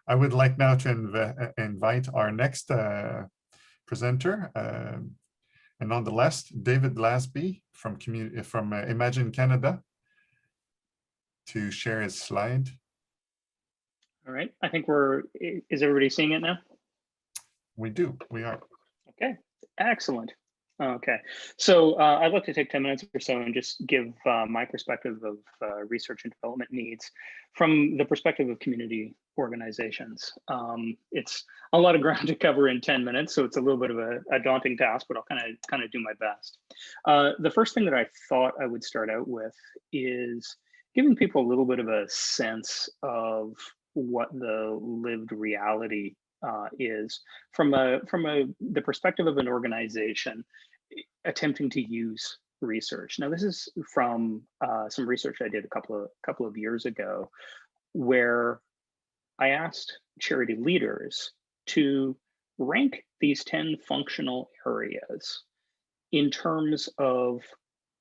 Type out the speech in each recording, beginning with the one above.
I would like now to invite our next presenter, and on the left, David Lasby from Imagine Canada, to share his slide. All right, I think is everybody seeing it now? We are. Okay, excellent. Okay, so I'd like to take 10 minutes or so and just give my perspective of research and development needs from the perspective of community organizations. It's a lot of ground to cover in 10 minutes, so it's a little bit of a daunting task, but I'll kind of do my best. The first thing that I thought I would start out with is giving people a little bit of a sense of what the lived reality is from the perspective of an organization attempting to use research. Now, this is from some research I did a couple of years ago, where I asked charity leaders to rank these 10 functional areas in terms of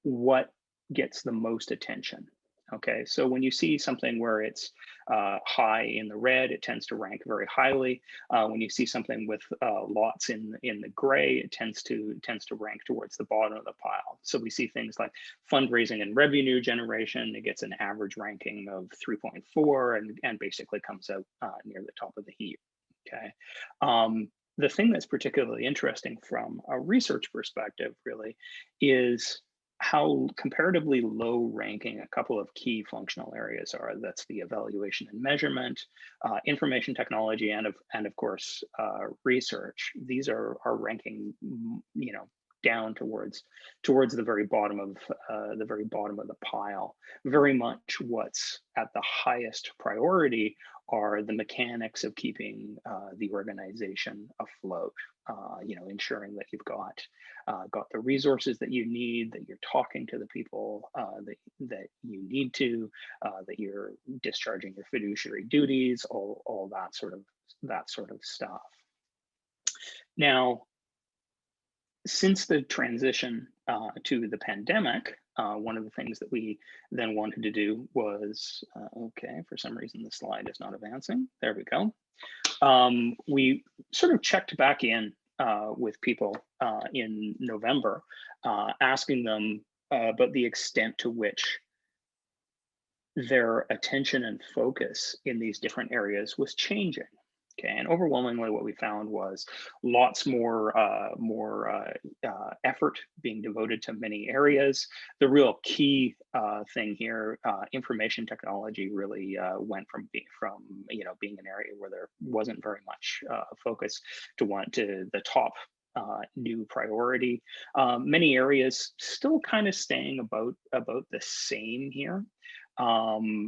what gets the most attention. Okay, so when you see something where it's high in the red, it tends to rank very highly. When you see something with lots in the gray, it tends to rank towards the bottom of the pile. So we see things like fundraising and revenue generation. It gets an average ranking of 3.4 and basically comes out near the top of the heap. Okay. The thing that's particularly interesting from a research perspective really is how comparatively low ranking a couple of key functional areas are. That's the evaluation and measurement, information technology, and of course research. These are ranking, down towards the very bottom of the pile. Very much what's at the highest priority are the mechanics of keeping the organization afloat. Ensuring that you've got the resources that you need, that you're talking to the people that you need to, that you're discharging your fiduciary duties, all that sort of stuff. Now, since the transition to the pandemic, one of the things that we then wanted to do was, okay, for some reason the slide is not advancing. There we go. We sort of checked back in with people in November, asking them about the extent to which their attention and focus in these different areas was changing. Okay, and overwhelmingly what we found was lots more effort being devoted to many areas. The real key thing here, information technology, really went from being an area where there wasn't very much focus to the top new priority. Many areas still kind of staying about the same here.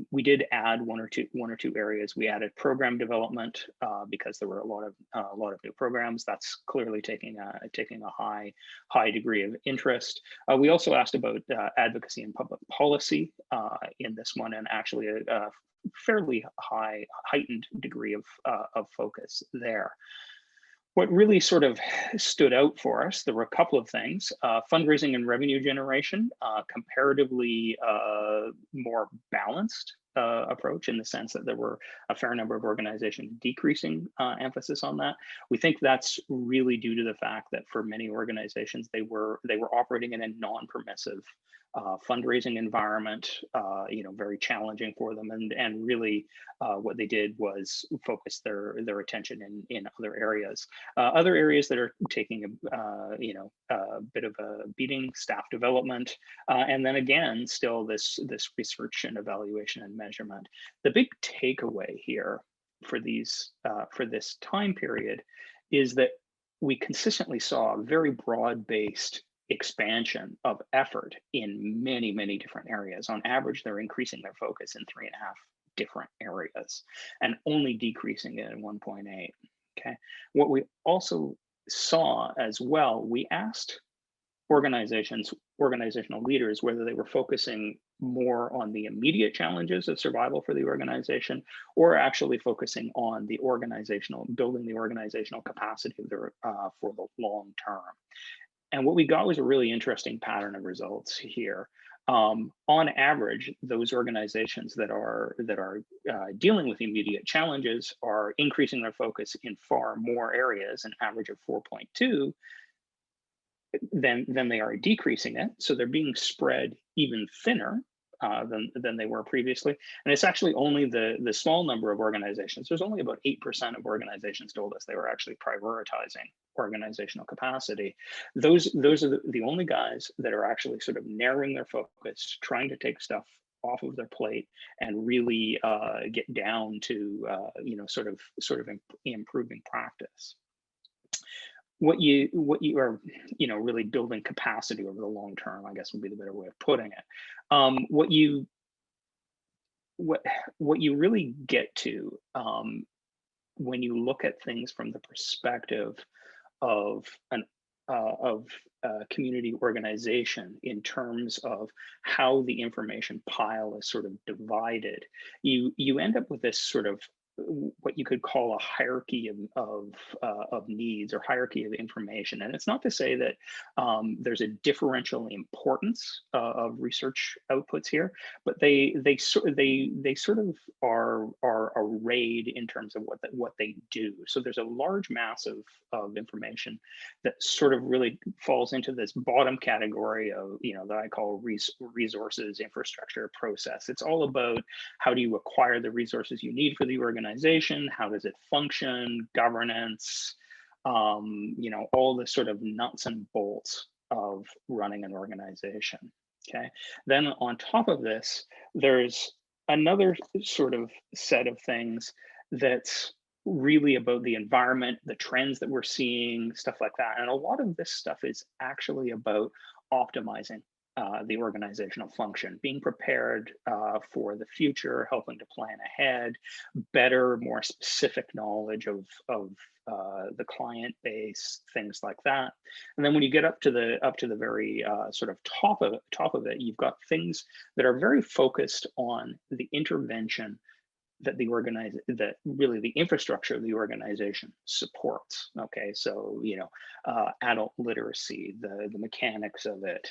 We did add one or two areas. We added program development because there were a lot of new programs. That's clearly taking a high degree of interest. We also asked about advocacy and public policy in this one, and actually a fairly heightened degree of focus there. What really sort of stood out for us, there were a couple of things. Fundraising and revenue generation, comparatively more balanced approach, in the sense that there were a fair number of organizations decreasing emphasis on that. We think that's really due to the fact that for many organizations, they were operating in a non-permissive fundraising environment, very challenging for them, and really what they did was focus their attention in other areas. Other areas that are taking a bit of a beating: staff development, and then again, still this research and evaluation and measurement. The big takeaway here for this time period is that we consistently saw a very broad-based expansion of effort in many different areas. On average, they're increasing their focus in 3.5 different areas and only decreasing it in 1.8. Okay. What we also saw as well, we asked organizational leaders whether they were focusing more on the immediate challenges of survival for the organization, or actually focusing on building the organizational capacity for the long term. And what we got was a really interesting pattern of results here. On average, those organizations that are dealing with immediate challenges are increasing their focus in far more areas, an average of 4.2, than they are decreasing it. So they're being spread even thinner than they were previously. And it's actually only the small number of organizations. There's only about 8% of organizations told us they were actually prioritizing organizational capacity. Those are the only guys that are actually sort of narrowing their focus, trying to take stuff off of their plate and really get down to sort of improving practice. What you are really building capacity over the long term, I guess would be the better way of putting it. What you really get to when you look at things from the perspective of a community organization in terms of how the information pile is sort of divided, you end up with this sort of what you could call a hierarchy of needs or hierarchy of information. And it's not to say that there's a differential importance of research outputs here, but they sort of are arrayed in terms of what they do. So there's a large mass of information that sort of really falls into this bottom category of that I call resources, infrastructure, process. It's all about how do you acquire the resources you need for the organization, how does it function, governance, all the sort of nuts and bolts of running an organization. Okay, then on top of this, there's another sort of set of things that's really about the environment, the trends that we're seeing, stuff like that. And a lot of this stuff is actually about optimizing the organizational function, being prepared for the future, helping to plan ahead, better, more specific knowledge of the client base, things like that. And then when you get up to the very sort of top of it, you've got things that are very focused on the intervention that really the infrastructure of the organization supports. Okay, so adult literacy, the mechanics of it,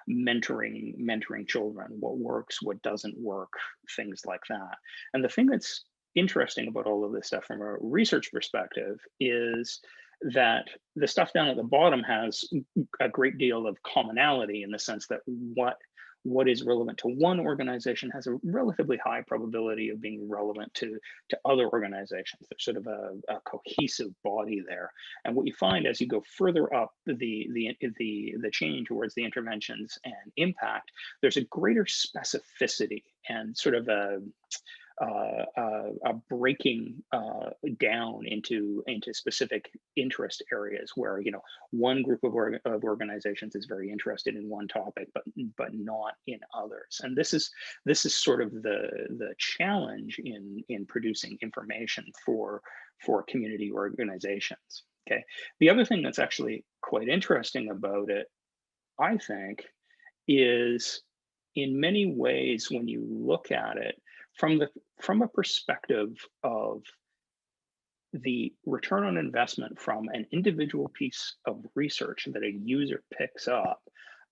mentoring children, what works, what doesn't work, things like that. And the thing that's interesting about all of this stuff from a research perspective is that the stuff down at the bottom has a great deal of commonality in the sense that what is relevant to one organization has a relatively high probability of being relevant to other organizations. There's sort of a cohesive body there. And what you find as you go further up the chain towards the interventions and impact, there's a greater specificity and sort of a breaking down into specific interest areas where one group of organizations is very interested in one topic but not in others. And this is sort of the challenge in producing information for community organizations. Okay, the other thing that's actually quite interesting about it, I think, is in many ways when you look at it from a perspective of the return on investment from an individual piece of research that a user picks up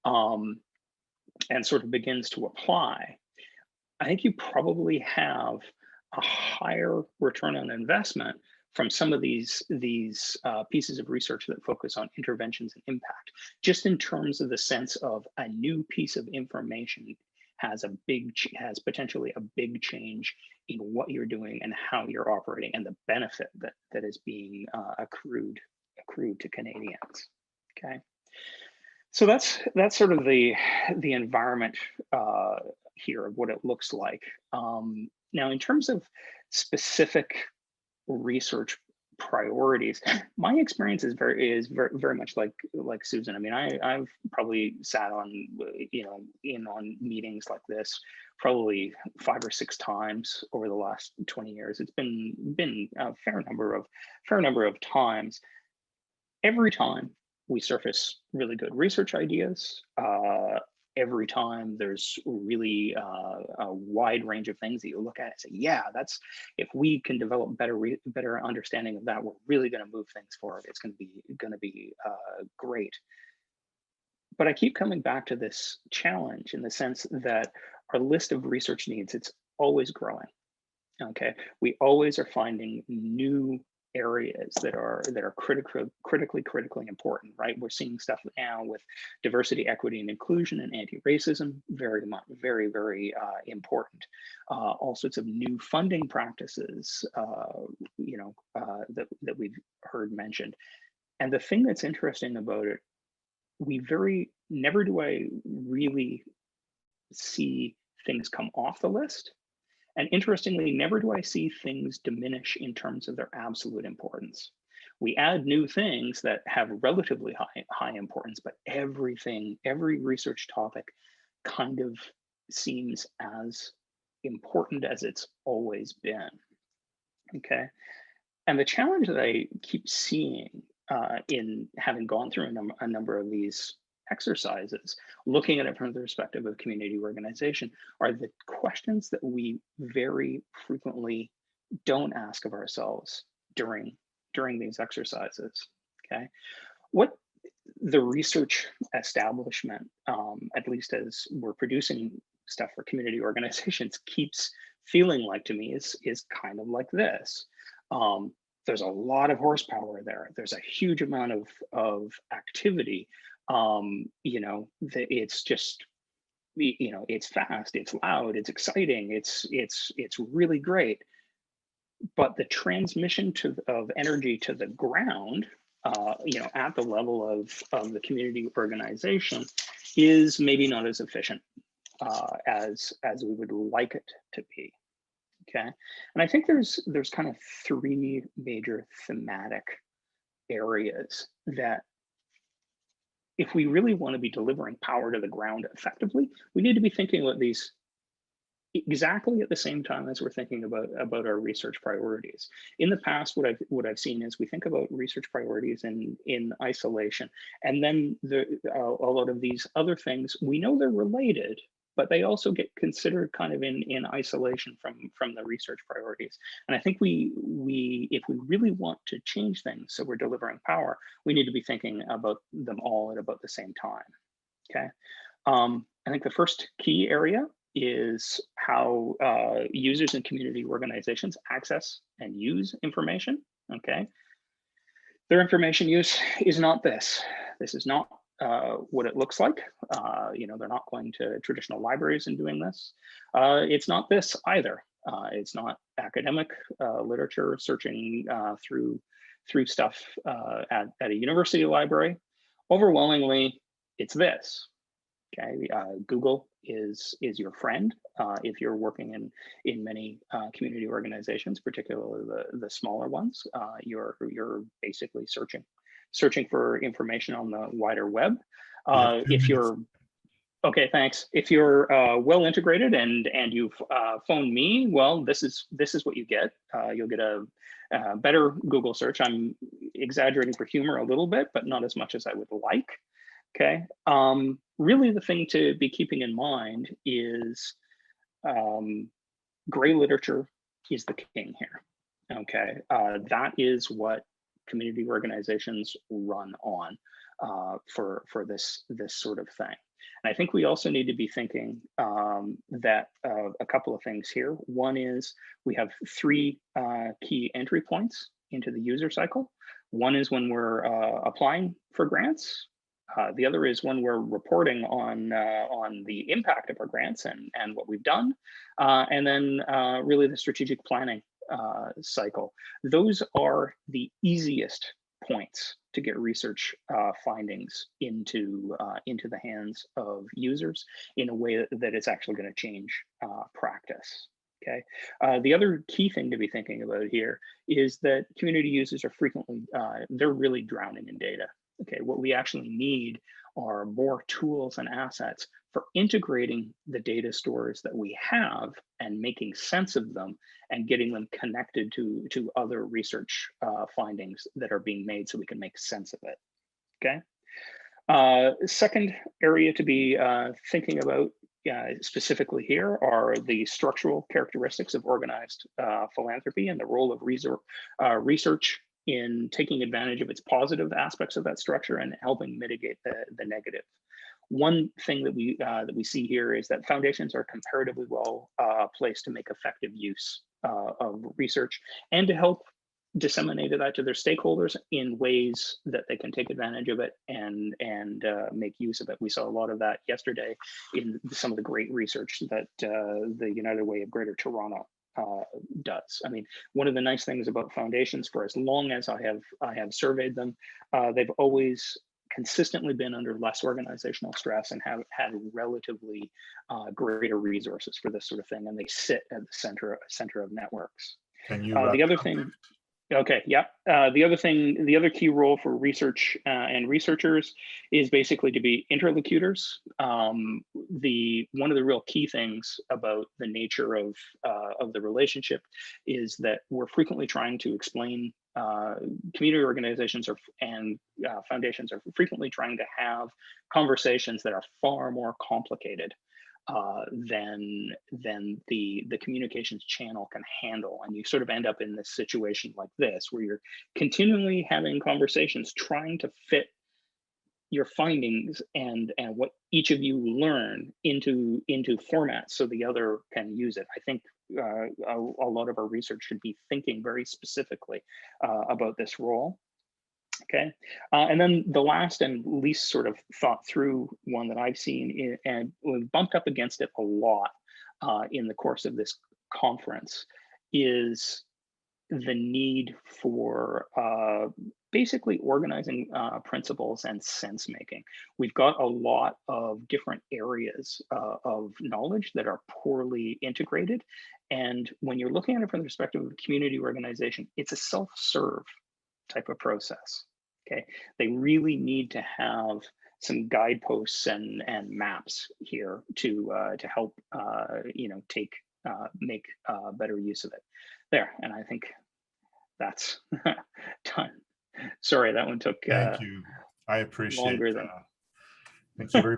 and sort of begins to apply, I think you probably have a higher return on investment from some of these pieces of research that focus on interventions and impact, just in terms of the sense of a new piece of information has potentially a big change in what you're doing and how you're operating and the benefit that is being accrued to Canadians. Okay, so that's sort of the environment here of what it looks like. Now, in terms of specific research priorities, my experience is very much like Susan. I mean, I've probably sat on on meetings like this probably 5 or 6 times over the last 20 years. It's been a fair number of times. Every time we surface really good research ideas. Every time there's really a wide range of things that you look at and say, yeah, if we can develop better understanding of that, we're really going to move things forward. It's going to be great. but I keep coming back to this challenge in the sense that our list of research needs, it's always growing. Okay, we always are finding new areas that are critically important, right? We're seeing stuff now with diversity, equity, and inclusion, and anti-racism, very much, very important. All sorts of new funding practices, that we've heard mentioned. And the thing that's interesting about it, never do I really see things come off the list. And interestingly, never do I see things diminish in terms of their absolute importance. We add new things that have relatively high importance, but every research topic kind of seems as important as it's always been. Okay. And the challenge that I keep seeing in having gone through a number of these exercises, looking at it from the perspective of community organization, are the questions that we very frequently don't ask of ourselves during these exercises. Okay, what the research establishment, at least as we're producing stuff for community organizations, keeps feeling like to me is kind of like this. There's a lot of horsepower there. There's a huge amount of activity. It's just, it's fast, it's loud, it's exciting, it's really great. But the transmission of energy to the ground, at the level of the community organization, is maybe not as efficient as we would like it to be. Okay, and I think there's kind of three major thematic areas that, if we really want to be delivering power to the ground effectively, we need to be thinking about these exactly at the same time as we're thinking about our research priorities. In the past, what I've seen is we think about research priorities in isolation, and then a lot of these other things, we know they're related, but they also get considered kind of in isolation from the research priorities. And I think if we really want to change things so we're delivering power, we need to be thinking about them all at about the same time. Okay, I think the first key area is how users and community organizations access and use information. Okay, their information use is not this. This is not what it looks like. They're not going to traditional libraries and doing this. It's not this either. It's not academic literature searching through stuff at a university library. Overwhelmingly, it's this. Okay, Google is your friend if you're working in many community organizations, particularly the smaller ones. You're basically searching for information on the wider web. If you're okay, thanks. If you're well integrated and you've phoned me, well, this is what you get. You'll get a better Google search. I'm exaggerating for humor a little bit, but not as much as I would like. Okay. Really, the thing to be keeping in mind is gray literature is the king here. Okay, that is what community organizations run on for this sort of thing. And I think we also need to be thinking that a couple of things here. One is we have three key entry points into the user cycle. One is when we're applying for grants. The other is when we're reporting on the impact of our grants and what we've done. And then really the strategic planning cycle. Those are the easiest points to get research findings into the hands of users in a way that it's actually going to change practice. Okay. The other key thing to be thinking about here is that community users are frequently, they're really drowning in data. Okay, what we actually need are more tools and assets for integrating the data stores that we have and making sense of them and getting them connected to other research findings that are being made so we can make sense of it. Okay. Second area to be thinking about specifically here are the structural characteristics of organized philanthropy and the role of research in taking advantage of its positive aspects of that structure and helping mitigate the negative. One thing that we see here is that foundations are comparatively well placed to make effective use of research and to help disseminate that to their stakeholders in ways that they can take advantage of it and make use of it. We saw a lot of that yesterday in some of the great research that the United Way of Greater Toronto does. I mean, one of the nice things about foundations, for as long as I have surveyed them, they've always consistently been under less organizational stress and have had relatively greater resources for this sort of thing, and they sit at the center of networks. Can you The other thing. Okay, yeah. The other key role for research and researchers is basically to be interlocutors. One of the real key things about the nature of the relationship is that we're frequently trying to explain. Community organizations and foundations are frequently trying to have conversations that are far more complicated than the communications channel can handle. And you sort of end up in this situation like this, where you're continually having conversations trying to fit your findings and what each of you learn into formats so the other can use it. I think a lot of our research should be thinking very specifically about this role. Okay, and then the last and least sort of thought through one that I've seen, and we've bumped up against it a lot in the course of this conference, is the need for basically organizing principles and sense making. We've got a lot of different areas of knowledge that are poorly integrated. And when you're looking at it from the perspective of a community organization, it's a self-serve type of process. Okay, they really need to have some guideposts and maps here to help make better use of it. There, and I think that's done. Sorry, that one took thank you. I appreciate longer than. thank you very